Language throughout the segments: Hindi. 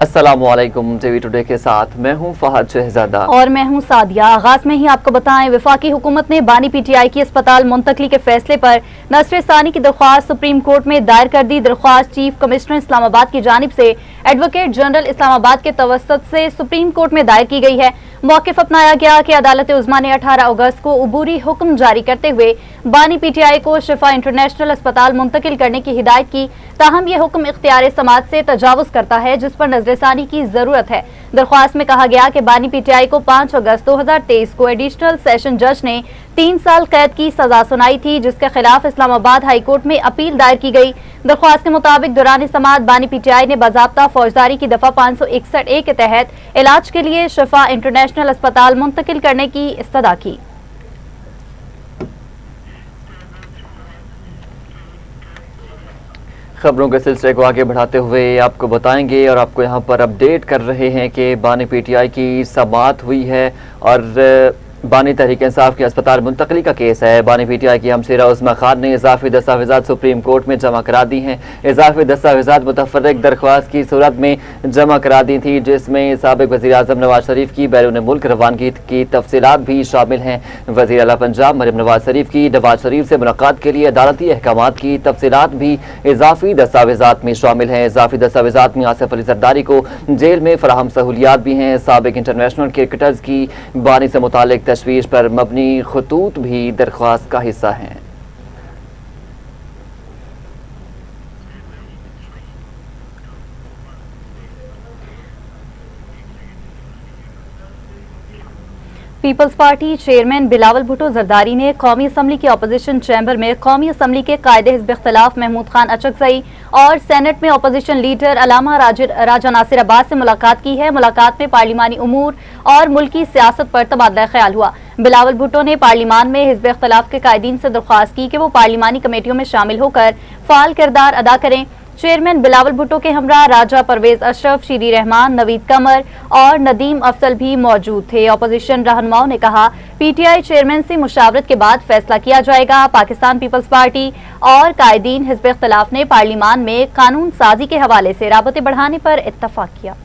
अस्सलामुअलैकुम। टीवी टुडे के साथ मैं हूं फहद शहजादा और मैं हूं सादिया। आगाज में ही आपको बताएं, वफाकी हुकूमत ने बानी पीटीआई की अस्पताल मुंतकली के फैसले पर नसर सानी की दरख्वास्त सुप्रीम कोर्ट में दायर कर दी। दरख्वास्त चीफ कमिश्नर इस्लामाबाद की जानिब से एडवोकेट जनरल इस्लामाबाद के तवसत से सुप्रीम कोर्ट में दायर की गई है। मौक़िफ़ अपनाया गया कि अदालत उज़्मा ने 18 अगस्त को अबूरी हुक्म जारी करते हुए बानी पीटीआई को शिफा इंटरनेशनल अस्पताल मुंतकिल करने की हिदायत की, ताहम यह हुक्म इख्तियार समाज से तजावुज करता है जिस पर नजरसानी की जरूरत है। दरख्वास्त में कहा गया कि बानी पीटीआई को 5 अगस्त 2023 को एडिशनल सेशन जज ने 3 साल कैद की सजा सुनाई थी, जिसके खिलाफ इस्लामाबाद हाई कोर्ट में अपील दायर की गई। दरख्वास्त के मुताबिक दौरान समाअत बानी पीटीआई ने बाज़ाब्ता फौजदारी की दफा 561A के तहत इलाज के लिए शिफा इंटरनेशनल अस्पताल मुंतकिल करने की इस्तदा की। खबरों के सिलसिले को आगे बढ़ाते हुए आपको बताएंगे और आपको यहां पर अपडेट कर रहे हैं कि बानी पीटीआई की समाअत हुई है और बानी तहरीक इंसाफ के अस्पताल मुंतकली का केस है। बानी पीटीआई की हमशेरा उस्मा खान ने इजाफी दस्तावेजात सुप्रीम कोर्ट में जमा करा दी हैं। इजाफी दस्तावेजात मुतफर्रिक दरख्वास्त की सूरत में जमा करा दी थी, जिसमें साबिक वज़ीर आज़म नवाज शरीफ की बैरून मुल्क रवानगी की तफसीलात भी शामिल हैं। वज़ीर आला पंजाब मरियम नवाज शरीफ की नवाज शरीफ से मुलाकात के लिए अदालती अहकामात की तफसीलात भी इजाफी दस्तावेजात में शामिल हैं। इजाफी दस्तावेजात में आसिफ अली जरदारी को जेल में फराहम सहूलियात भी हैं। साबिक इंटरनेशनल क्रिकेटर्स की बानी से मुतालिक तशवीश पर मबनी खतूत भी दरख्वास्त का हिस्सा हैं। Peoples Party chairman Bilawal Bhutto Zardari ने कौमी असम्बली की अपोजिशन चैम्बर में कौमी असम्बली के कायदे हिज़्ब इख्तिलाफ महमूद खान अचकज़ई और सेनेट में अपोजिशन लीडर अलामा राजा नासिर अब्बास से मुलाकात की है। मुलाकात में पार्लिमानी उमूर और मुल्की सियासत पर तबादला ख्याल हुआ। बिलावल भुट्टो ने पार्लिमान में हिज़्ब इख्तिलाफ के कायदीन से दरख्वास्त की कि वो पार्लिमानी कमेटियों में शामिल होकर फाल किरदार अदा करें। चेयरमैन बिलावल भुट्टो के हमरा राजा परवेज अशरफ, शीरी रहमान, नवीद कमर और नदीम अफजल भी मौजूद थे। अपोजिशन रहनुमाओं ने कहा, पीटीआई चेयरमैन से मुशावरत के बाद फैसला किया जाएगा। पाकिस्तान पीपल्स पार्टी और कायदीन हिज़्ब इख्तिलाफ ने पार्लिमान में कानून साजी के हवाले से राबते बढ़ाने पर इत्तफाक किया।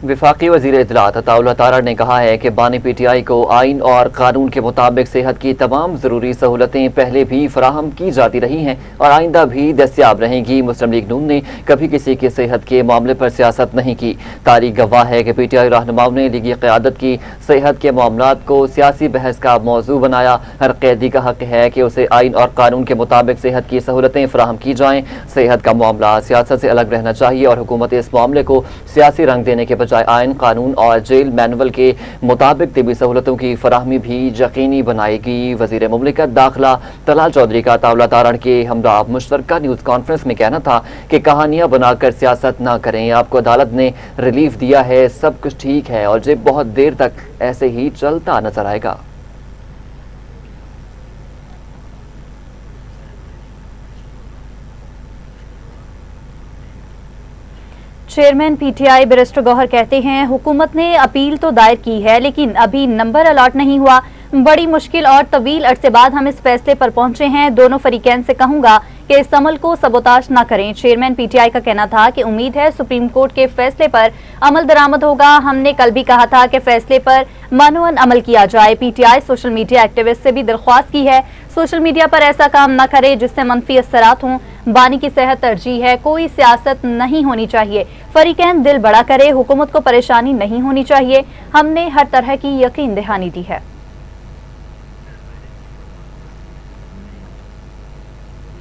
वफाकी वज़ीर इत्तलात अताउल्लाह तारड़ ने कहा है कि बानी पीटीआई को आइन और कानून के मुताबिक सेहत की तमाम ज़रूरी सहूलतें पहले भी फराहम की जाती रही हैं और आइंदा भी दस्तियाब रहेंगी। मुस्लिम लीग नून ने कभी किसी की सेहत के मामले पर सियासत नहीं की। तारीख गवाह है कि पीटीआई रहनुमाओं ने लीगी क़यादत की सेहत के मामलात को सियासी बहस का मौजू बनाया। हर कैदी का हक है कि उसे आइन और कानून के मुताबिक सेहत की सहूलतें फराहम की जाएँ। सेहत का मामला सियासत से अलग रहना चाहिए और हुकूमत इस मामले को सियासी रंग देने के आइन, कानून और जेल मैनुअल के मुताबिक तिबी सहूलतों की फराहमी भी यकीनी बनाएगी। वज़ीर मुमलिकत दाखिला तलाल चौधरी का अताउल्लाह तारड़ के हमरा मुश्तरका न्यूज़ कॉन्फ्रेंस में कहना था कि कहानियां बनाकर सियासत ना करें। आपको अदालत ने रिलीफ दिया है, सब कुछ ठीक है और ये बहुत देर तक ऐसे ही चलता नजर आएगा। चेयरमैन पीटीआई बैरिस्टर गौहर कहते हैं, हुकूमत ने अपील तो दायर की है लेकिन अभी नंबर अलॉट नहीं हुआ। बड़ी मुश्किल और तवील अरसे बाद हम इस फैसले पर पहुंचे हैं। दोनों फरीकैन से कहूंगा कि इस अमल को सबोताश न करें। चेयरमैन पीटीआई का कहना था कि उम्मीद है सुप्रीम कोर्ट के फैसले पर अमल दरामद होगा। हमने कल भी कहा था कि फैसले पर मनोअन अमल किया जाए। पीटीआई सोशल मीडिया एक्टिविस्ट से भी दरख्वास्त की है, सोशल मीडिया पर ऐसा काम न करे जिससे मनफी असरात हों। बानी की सेहत तरजीह है, कोई सियासत नहीं होनी चाहिए। फरीकैन दिल बड़ा करे, हुकूमत को परेशानी नहीं होनी चाहिए। हमने हर तरह की यकीन दहानी दी है।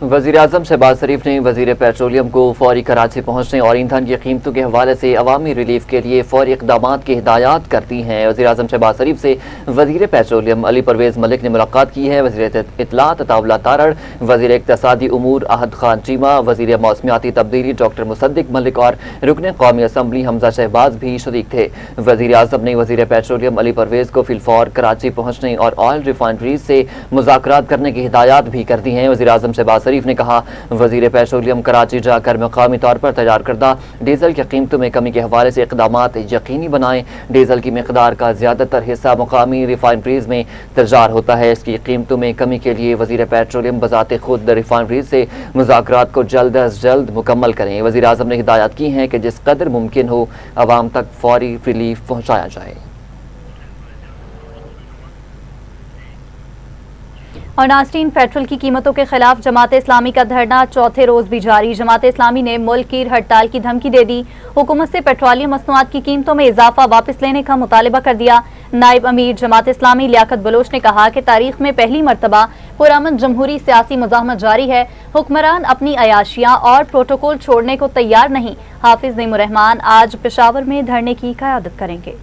वज़ीर आज़म शहबाज शरीफ ने वज़ीर पेट्रोलियम को फौरी कराची पहुँचने और ईंधन की कीमतों के हवाले से अवामी रिलीफ के लिए फौरी इक़दामात की हिदायत करती हैं। वज़ीर आज़म शहबाज शरीफ से वज़ीर पेट्रोलियम अली परवेज़ मलिक ने मुलाकात की है। वज़ीर इत्तलात अताउल्लाह तारड़, वज़ीर इक़्तिसादी उमूर अहद खान चीमा, वज़ीर मौसमियाती तब्दीली डॉक्टर मुसद्दिक मलिक और रुकन कौमी असम्बली हमजा शहबाज भी शरीक थे। वज़ीर आज़म ने वज़ीर पेट्रोलियम अली परवेज़ को फिलफौर कराची पहुँचने और ऑयल रिफाइनरीज से मुज़ाकरात करने की हिदायत भी कर दी हैं। वज़ीर आज़म शहबाज शरीफ ने कहा, वजीर पेट्रोलियम कराची जाकर मकामी तौर पर तैयार करदा डीजल की कीमतों में कमी के हवाले से इकदाम यकीनी बनाएं। डीजल की मिकदार का ज्यादातर हिस्सा मुकामी रिफाइनरीज में तैयार होता है। इसकी कीमतों में कमी के लिए वजीर पेट्रोलियम बजाते खुद रिफाइनरीज से मुज़ाकरात को जल्द अज जल्द मुकम्मल करें। वज़ीर आज़म ने हिदायत की हैं कि जिस कदर मुमकिन हो आवाम तक फौरी रिलीफ पहुँचाया जाए। और नाज़रीन, पेट्रोल की कीमतों के खिलाफ जमात इस्लामी का धरना चौथे रोज भी जारी। जमात इस्लामी ने मुल्क की हड़ताल की धमकी दे दी। हुकूमत से पेट्रोलियम मसनूआत की कीमतों में इजाफा वापस लेने का मुतालबा कर दिया। नायब अमीर जमात इस्लामी लियाकत बलोच ने कहा कि तारीख में पहली मरतबा पुरअमन जमहूरी सियासी मुज़ाहमत जारी है। हुक्मरान अपनी अयाशियां और प्रोटोकॉल छोड़ने को तैयार नहीं। हाफिज नईमुर रहमान आज पेशावर में धरने की क़यादत करेंगे।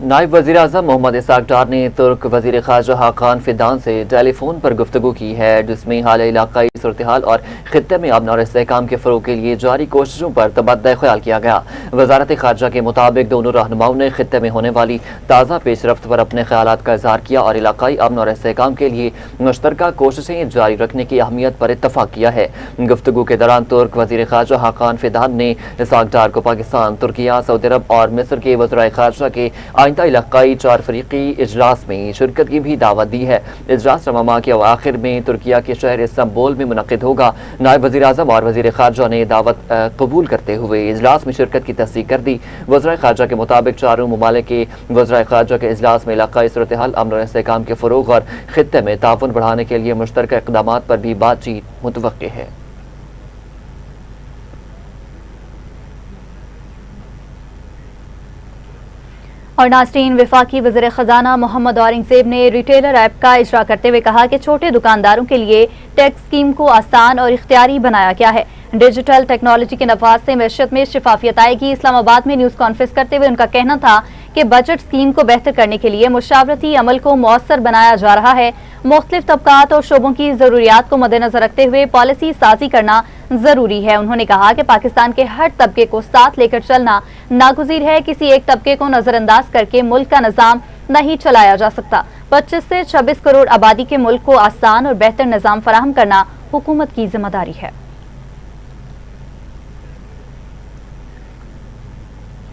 नायब वज़ीर आज़म मोहम्मद इसाक डार ने तुर्क वज़ीर ख़ारजा हाकान फिदान से टेलीफोन पर गुफ्तगू की है, जिसमें हाल इलाकाई सूरत हाल और खित्ते में अमन और इस्तेहकाम के फ़रोग़ के लिए जारी कोशिशों पर तबद्दुल ख्याल किया गया। वज़ारत ख़ारजा के मुताबिक दोनों रहनुमाओं ने खित्ते में होने वाली ताज़ा पेशरफ्त पर अपने ख्यालात का इज़हार किया और इलाकाई अमन और इस्तेहकाम के लिए मुश्तरका कोशिशें जारी रखने की अहमियत पर इत्तफ़ाक़ किया है। गुफ्तगू के दौरान तुर्क वज़ीर ख़ारजा हाकान फिदान ने इसाक डार को पाकिस्तान, तुर्किया, सऊदी अरब और मिस्र के वज़राए ख़ारजा के इलाकाई 4 फरीकी इजलास में शिरकत की भी दावत दी है। इजलास रमज़ान के आखिर में तुर्किया के शहर इस्तांबुल में मुनक़िद होगा। नायब वज़ीर आज़म और वज़ीर ख़ारजा ने दावत कबूल करते हुए इजलास में शिरकत की तस्दीक कर दी। वज़राए ख़ारजा के मुताबिक चारों ममालिक के वज़राए ख़ारजा के इजलास में इलाकाई सूरत हाल, अमन और इस्तेहकाम के फ़रोग़ और खित्ते में ताउन बढ़ाने के लिए मुश्तरका इक़दामात पर भी बातचीत मुतवक्किल है। और नाज़रीन, वफाकी वज़ीर ख़जाना मोहम्मद औरंगज़ेब ने रिटेलर ऐप का इजरा करते हुए कहा कि छोटे दुकानदारों के लिए टैक्स स्कीम को आसान और इख्तियारी बनाया गया है। डिजिटल टेक्नोलॉजी के नफाज से मैशियत में शफाफियत आएगी। इस्लामाबाद में न्यूज़ कॉन्फ्रेंस करते हुए उनका कहना था कि बजट स्कीम को बेहतर करने के लिए मुशावरती अमल को मौसर बनाया जा रहा है। मुख्तलिफ तबकात और शोबों की ज़रूरियात को मद्देनजर रखते हुए पॉलिसी साजी करना जरूरी है। उन्होंने कहा कि पाकिस्तान के हर तबके को साथ लेकर चलना नागुज़ीर है। किसी एक तबके को नजरअंदाज करके मुल्क का निज़ाम नहीं चलाया जा सकता। 25 से 26 करोड़ आबादी के मुल्क को आसान और बेहतर निज़ाम फराहम करना हुकूमत की जिम्मेदारी है।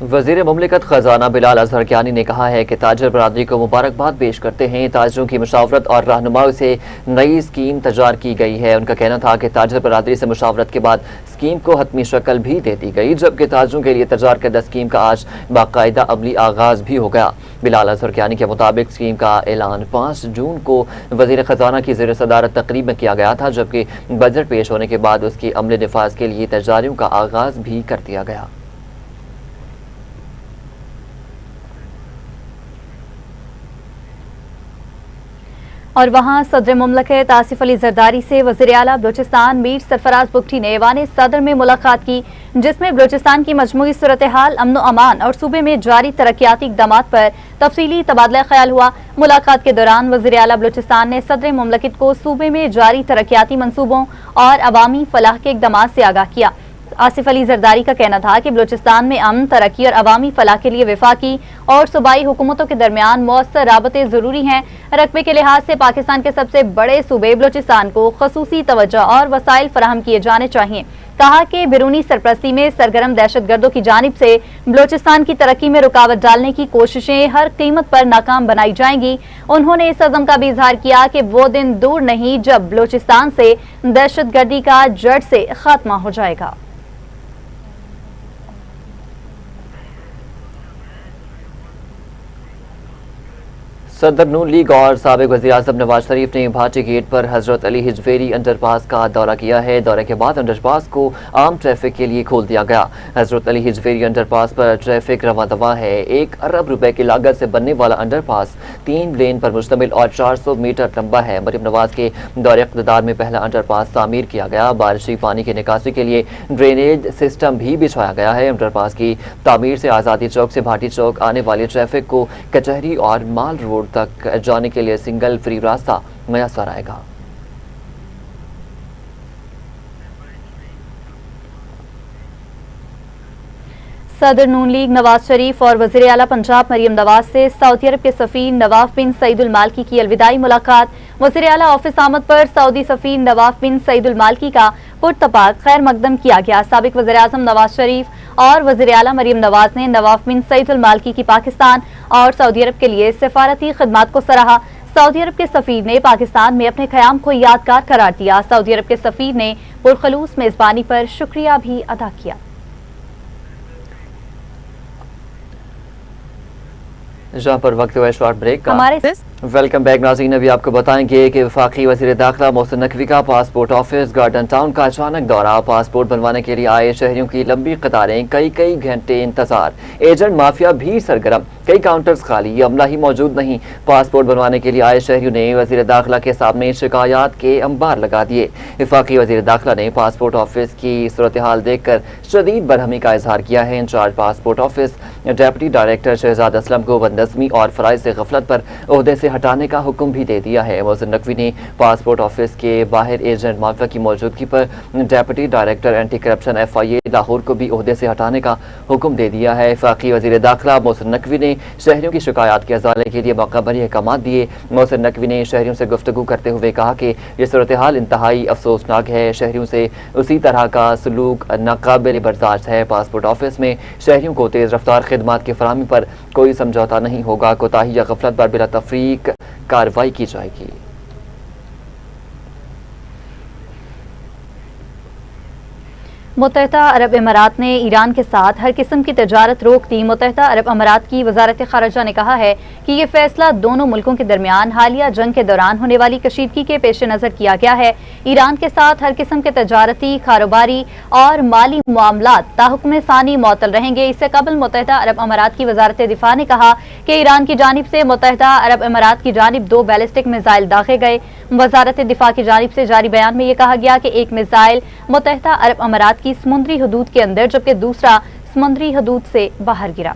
वज़ीर मुमलिकत ख़जाना बिलाल अज़हर कियानी ने कहा है कि ताजर बरादरी को मुबारकबाद पेश करते हैं। ताजरों की मुशावरत और रहनुमाई से नई स्कीम तैयार की गई है। उनका कहना था कि ताजर बरादरी से मुशावरत के बाद स्कीम को हतमी शक्ल भी दे दी गई, जबकि ताजरों के लिए तैयार करदा स्कीम का आज बाकायदा अमली आगाज़ भी हो गया। बिलाल अज़हर कियानी के मुताबिक स्कीम का ऐलान 5 जून को वज़ीर ख़जाना की ज़ेर सदारत तकरीब में किया गया था, जबकि बजट पेश होने के बाद उसके अमल नफाज के लिए तैयारियों का आगाज़ भी कर दिया गया। और वहाँ सदर मुमलकत आसिफ अली जरदारी से वज़ीर आला बलूचिस्तान मीर सरफराज बुगटी ने ऐवान सदर में मुलाकात की, जिसमें बलूचिस्तान की मजमूई सूरत हाल, अमन व अमान और सूबे में जारी तरक्याती इक़दामात पर तफसीली तबादला ख्याल हुआ। मुलाकात के दौरान वज़ीर आला बलूचिस्तान ने सदर मुमलकत को सूबे में जारी तरक्याती मनसूबों और अवामी फलाह के इक़दामात से आगाह किया। आसिफ अली जरदारी का कहना था कि बलूचिस्तान में अमन, तरक्की और अवामी फलाह के लिए वफाकी और सूबाई हुकूमतों के दरमियान मौसर राबते जरूरी हैं। रकबे के लिहाज से पाकिस्तान के सबसे बड़े सूबे बलूचिस्तान को खसूसी तवज्जो और वसाइल फराहम किए जाने चाहिए। कहा कि बैरूनी सरपरस्ती में सरगर्म दहशतगर्दों की जानिब से बलूचिस्तान की तरक्की में रुकावट डालने की कोशिशें हर कीमत पर नाकाम बनाई जाएंगी। उन्होंने इस अज़म का भी इजहार किया कि वो दिन दूर नहीं जब बलूचिस्तान से दहशतगर्दी का जड़ से खात्मा हो जाएगा। सदर नून लीग और साबिक वज़ीर आज़म नवाज शरीफ ने भाटी गेट पर हजरत अली हिजवेरी अंडरपास का दौरा किया है। दौरे के बाद अंडरपास को आम ट्रैफिक के लिए खोल दिया गया। हजरत अली हिजवेरी अंडरपास पर ट्रैफिक रवा दवा है। 1 अरब रुपए की लागत से बनने वाला अंडरपास 3 लेन पर मुश्तमिल और 400 मीटर लंबा है। मरीम नवाज के दौरे इक़्तिदार में पहला अंडरपास तामीर किया गया। बारिशी पानी की निकासी के लिए ड्रेनेज सिस्टम भी बिछाया गया है। अंडरपास की तामीर से आज़ादी चौक से भाटी चौक आने वाले ट्रैफिक को कचहरी और माल रोड तक जाने के लिए सिंगल फ्री रास्ता मैसर आएगा। सदर नून लीग नवाज शरीफ और वज़ीर आला पंजाब मरियम नवाज से सऊदी अरब के सफीर नवाफ बिन सईदुल माल्की की अलविदाई मुलाकात। वज़ीर आला ऑफिस आमद पर सऊदी सफीर नवाफ बिन सईदुल माल्की का पुरतपाक खैर मकदम किया गया। साबिक वज़ीर आज़म नवाज शरीफ और वज़ीर आला मरियम नवाज ने नवाफ बिन सईदुल माल्की की पाकिस्तान और सऊदी अरब के लिए सिफारती खिदमात को सराहा। सऊदी अरब के सफीर ने पाकिस्तान में अपने क़याम को यादगार करार दिया। सऊदी अरब के सफीर ने पुरखलूस मेज़बानी पर शुक्रिया भी अदा किया। जहाँ पर वक्त हुआ शॉर्ट ब्रेक का। हमारे वेलकम बैक नाज़रीन। अभी आपको बताएंगे कि वफाकी वज़ीर दाखिला मोहसिन नकवी का पासपोर्ट ऑफिस गार्डन टाउन का अचानक दौरा। पासपोर्ट बनवाने के लिए आए शहरियों की लंबी कतारें, कई घंटे इंतजार। एजेंट माफिया भी सरगर्म, कई काउंटर्स खाली, अमला ही मौजूद नहीं। पासपोर्ट बनवाने के लिए आए शहरियों ने वज़ीर दाखिला के सामने शिकायत के अंबार लगा दिए। वफाकी वज़ीर दाखिला ने पासपोर्ट ऑफिस की सूरत हाल देख कर शदीद बरहमी का इजहार किया है। In charge passport office deputy director Shahzad Aslam को बदनज़मी और फ़राइज़ से गफलत पर ओहदे से हटाने का हुक्म भी दे दिया है। मोहसिन नकवी ने पासपोर्ट ऑफिस के बाहर एजेंट माफिया की मौजूदगी पर deputy director anti corruption FIA Lahore को भी ओहदे से हटाने का हुक्म दे दिया है। वफाकी वज़ीर दाखिला मोहसिन नकवी ने शहरियों की शिकायत के अजाले के लिए मौका भरी अहकाम दिए। मोहसिन नकवी ने शहरियों से गुफ्तगू करते हुए कहा कि यह सूरत हाल इंतहाई अफसोसनाक है। शहरियों से उसी तरह का सलूक नाकाबिल बर्दाश्त है। पासपोर्ट ऑफिस में शहरियों को तेज़ रफ्तार खिदमात की फराहमी पर कोई समझौता नहीं होगा। कोताही या गफलत पर बिला तफरीक कार्रवाई की जाएगी। मुत्तहिदा अरब अमारात ने ईरान के साथ हर किस्म की तजारत रोक दी। मुत्तहिदा अरब अमारात की वजारत खारजा ने कहा है कि ये फैसला दोनों मुल्कों के दरमियान हालिया जंग के दौरान होने वाली कशीदगी के पेश नज़र किया गया है। ईरान के साथ हर किस्म के तजारती, कारोबारी और माली मामलात ताहुक्म सानी मअतल रहेंगे। इससे कबल मुत्तहिदा अरब अमारात की वजारत दिफा ने कहा कि ईरान की जानिब से मुत्तहिदा अरब अमारात की जानिब 2 बैलिस्टिक मिसाइल दागे गए। वजारत दिफा की जानिब से जारी बयान में यह कहा गया कि एक मिसाइल मुत्तहिदा अरब अमारात की समुद्री हदूद के अंदर जबकि दूसरा समुद्री हदूद से बाहर गिरा।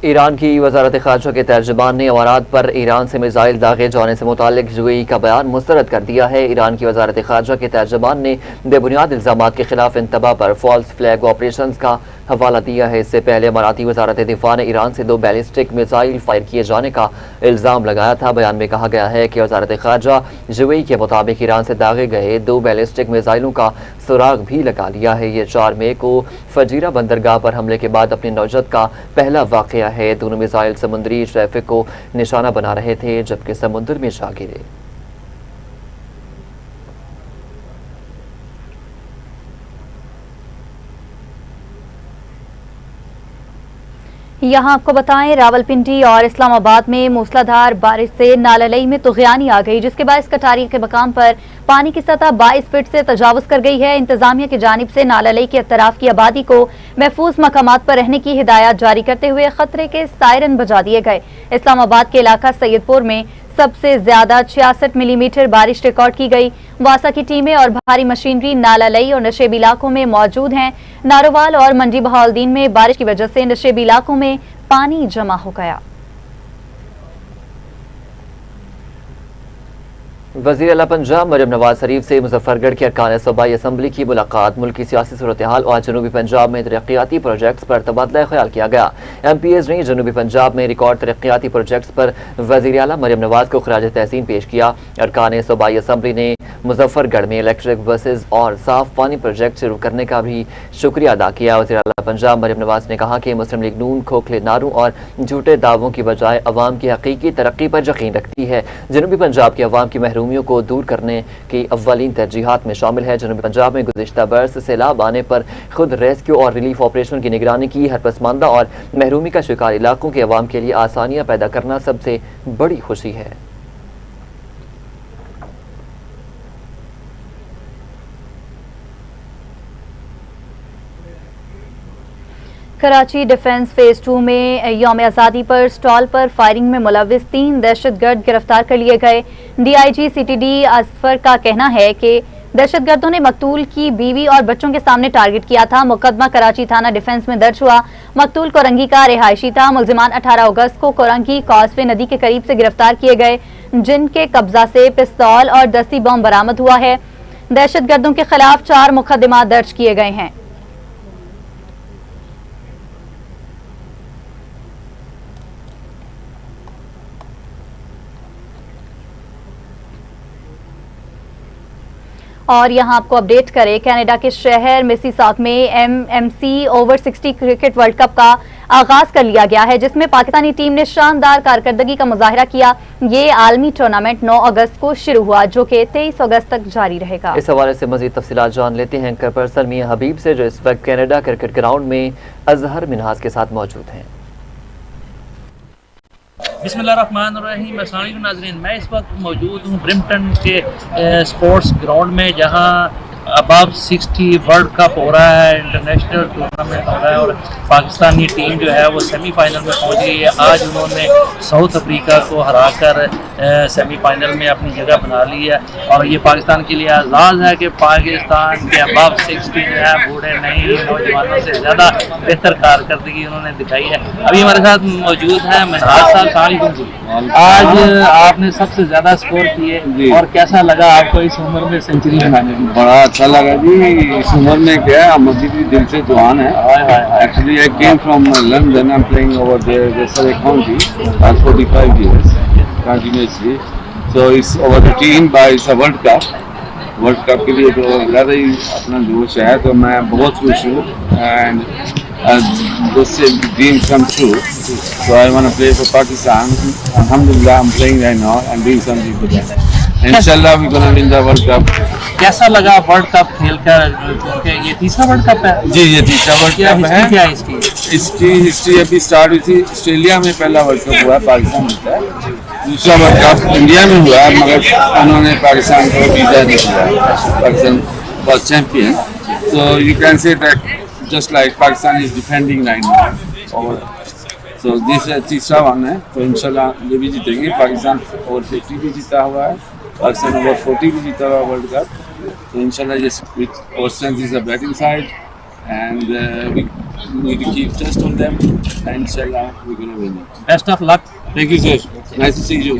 ईरान की वजारत खारजा के तर्जुमान ने अमारात पर ईरान से मिसाइल दागे जाने से मुतालिक UAE का बयान मुस्तरद कर दिया है। ईरान की वजारत खारजा के तर्जुमान ने बेबुनियाद इल्जामात के खिलाफ इंतबा पर फॉल्स फ्लैग ऑपरेशन का हवाला दिया है। इससे पहले अमाराती वजारत दिफा ने ईरान से 2 बैलिस्टिक मिसाइल फायर किए जाने का इल्ज़ाम लगाया था। बयान में कहा गया है कि वजारत खारजा UAE के मुताबिक ईरान से दागे गए 2 बैलिस्टिक मिसाइलों का सुराग भी लगा लिया है। ये 4 मई को फजीरा बंदरगाह पर हमले के बाद अपनी नौजत का पहला वाक़या है। दोनों मिसाइल समुद्री ट्रैफिक को निशाना बना रहे थे जबकि समुद्र में जा गिरे। यहाँ आपको बताएं, रावलपिंडी और इस्लामाबाद में मूसलाधार बारिश से नालालई में तुग़यानी आ गई, जिसके बाद कटारी के मकाम पर पानी की सतह 22 फीट से तजावुज कर गई है। इंतजामिया की जानिब से नालालई के अतराफ की आबादी को महफूज मकामात पर रहने की हिदायत जारी करते हुए खतरे के सायरन बजा दिए गए। इस्लामाबाद के इलाका सैयदपुर में सबसे ज्यादा 66 मिलीमीटर बारिश रिकॉर्ड की गई। वासा की टीमें और भारी मशीनरी नालालई और नशेबी इलाकों में मौजूद हैं। नारोवाल और मंडी बहाउद्दीन में बारिश की वजह से नशेबी इलाकों में पानी जमा हो गया। वज़ीर आला पंजाब मरियम नवाज शरीफ से मुजफ्फरगढ़ के अरकान सूबाई असम्बली की मुलाकात। मुल्क की सियासी सूरत हाल और जनूबी पंजाब में तरक्याती प्रोजेक्ट्स पर तबादला ख्याल किया गया। MPs ने जनूबी पंजाब में रिकॉर्ड तरक्याती प्रोजेक्ट्स पर वज़ीर आला मरियम नवाज को खराज तहसीन पेश किया। अरकान सूबाई असम्बली ने मुजफ्फरगढ़ में इलेक्ट्रिक बसेज और साफ पानी प्रोजेक्ट शुरू करने का भी शुक्रिया अदा किया। वज़ीर आला पंजाब मरियम नवाज ने कहा कि मुस्लिम लीग नून खोखले नारों और झूठे दावों की बजाय अवाम की हकीकी तरक्की पर यकीन रखती है। जनूबी पंजाब की अवाम की महरूमियों को दूर करने की अव्वलीन तरजीहात में शामिल है। जनूबी पंजाब में गुज़िश्ता बरस सैलाब आने पर खुद रेस्क्यू और रिलीफ ऑपरेशन की निगरानी की। हर पसमानदा और महरूमी का शिकार इलाकों के अवाम के लिए आसानियाँ पैदा करना सबसे बड़ी खुशी है। कराची डिफेंस फेज 2 में यौम आज़ादी पर स्टॉल पर फायरिंग में मुलविस 3 दहशतगर्द गिरफ्तार कर लिए गए। DIG CTD असफर का कहना है कि दहशतगर्दों ने मकतूल की बीवी और बच्चों के सामने टारगेट किया था। मुकदमा कराची थाना डिफेंस में दर्ज हुआ। मकतूल कोरंगी का रिहायशी था। मुलजिमान 18 अगस्त को कोरंगी कॉजवे नदी के करीब से गिरफ्तार किए गए, जिनके कब्जा से पिस्तौल और दस्ती बम बरामद हुआ है। दहशतगर्दों के खिलाफ 4 मुकदमा दर्ज किए गए हैं। और यहां आपको अपडेट करें, कनाडा के शहर मिसिसागा में MMC over 60 cricket world cup का आगाज कर लिया गया है, जिसमें पाकिस्तानी टीम ने शानदार कारकर्दगी का मुजाहिरा किया। ये आलमी टूर्नामेंट 9 अगस्त को शुरू हुआ, जो कि 23 अगस्त तक जारी रहेगा। इस हवाले से मजीद तफसीलात जान लेते हैं एंकर पर्सन मियां हबीब से, जो इस वक्त कनाडा क्रिकेट ग्राउंड में अजहर मिनहाज के साथ मौजूद हैं। बिस्मिल्लाहिर्रहमानिर्रहीम। अस्सलाम वालेकुम नाज़रीन, मैं इस वक्त मौजूद हूँ ब्रिम्पटन के स्पोर्ट्स ग्राउंड में, जहाँ अबाव 60 वर्ल्ड कप हो रहा है, इंटरनेशनल टूर्नामेंट हो रहा है और पाकिस्तानी टीम जो है वो सेमीफाइनल में पहुंच गई है। आज उन्होंने साउथ अफ्रीका को हराकर सेमीफाइनल में अपनी जगह बना ली है और ये पाकिस्तान के लिए एजाज़ है कि पाकिस्तान के अबाव 60 जो है बूढ़े नहीं नौजवानों से ज़्यादा बेहतर कारकर्दगी उन्होंने दिखाई है। अभी हमारे साथ मौजूद हैं मिनहाज साहब। आज आपने सबसे ज़्यादा स्कोर किए और कैसा लगा आपको इस उम्र में सेंचुरी बनाने में? बड़ा अच्छा लगा जी। इस उम्र में क्या है, मजीद भी दिल से जवान है। Actually I came from London, I am playing over there western county for 45 years continuously. So it's over the team by it's world cup के लिए तो ज़्यादा ही अपना जोश है, तो मैं बहुत खुश हूँ and this dream come true. So I want to play for Pakistan. Alhamdulillah, I'm playing right now and doing something for them. Inshallah, we're gonna win the World Cup. कैसा लगा वर्ल्ड कप खेलकर? क्योंकि ये तीसरा वर्ल्ड कप है। जी, ये तीसरा वर्ल्ड कप है। क्या है इसकी हिस्ट्री अभी स्टार्ट हुई थी। ऑस्ट्रेलिया में पहला वर्ल्ड कप हुआ, पाकिस्तान जीता है। दूसरा वर्ल्ड कप इंडिया में हुआ है, मगर उन्होंने पाकिस्तान को जीता नहीं दिया। Pakistan was champion. So you can say that just like Pakistan is defending right now. So this तीसरा वन है, तो इंशाल्लाह ये भी जीतेंगे। पाकिस्तान ओवर 50 भी जीता हुआ है, पाकिस्तान ओवर 40 भी जीता हुआ वर्ल्ड कप। तो इंशाल्लाह yes, our strength is the batting side and we need to keep trust on them and inshallah we're going to win it. Best of luck. Thank you sir, nice to see you.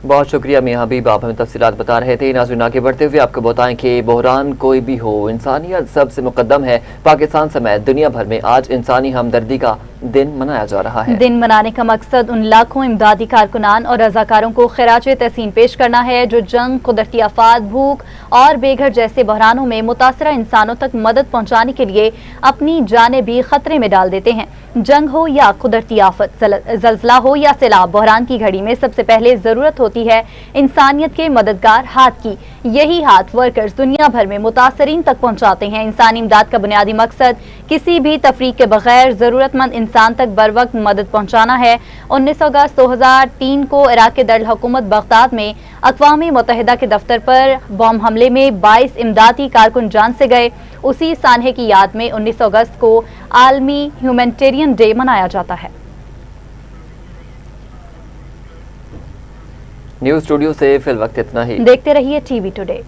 बहुत शुक्रिया मियां हबीब, आप हमें तफसीलात बता रहे थे। नाज़रीन, आगे बढ़ते हुए आपको बताएं कि बहरान कोई भी हो, इंसानियत सबसे मुकद्दम है। पाकिस्तान समेत दुनिया भर में आज इंसानी हमदर्दी का दिन मनाया जा रहा है। दिन मनाने का मकसद उन लाखों इमदादी कारकुनान और रजाकारों को खिराज तहसीन पेश करना है, जो जंग, कुदरती आफात, भूख और बेघर जैसे बहरानों में मुतासरा इंसानों तक मदद पहुँचाने के लिए अपनी जानें भी खतरे में डाल देते हैं। जंग हो या कुदरती आफत, जलजला हो या सैलाब, बहरान की घड़ी में सबसे पहले जरूरत होती है इंसानियत के मददगार हाथ की। यही हाथ वर्कर्स दुनिया भर में मुतासरीन तक पहुंचाते हैं। इंसानी इमदाद का बुनियादी मकसद किसी भी तफरीक के बगैर जरूरतमंद इंसान तक बर वक्त मदद पहुंचाना है। 19 अगस्त 2003 को इराक के दारुल हुकूमत बगदाद में अक़वाम मुत्तहिदा के दफ्तर पर बम हमले में 22 इमदादी कारकुन जान से गए। उसी सानहे की याद में 19 अगस्त को आलमी ह्यूमैनिटेरियन डे मनाया जाता है। न्यूज़ स्टूडियो से फिल वक्त इतना ही। देखते रहिए टीवी टुडे।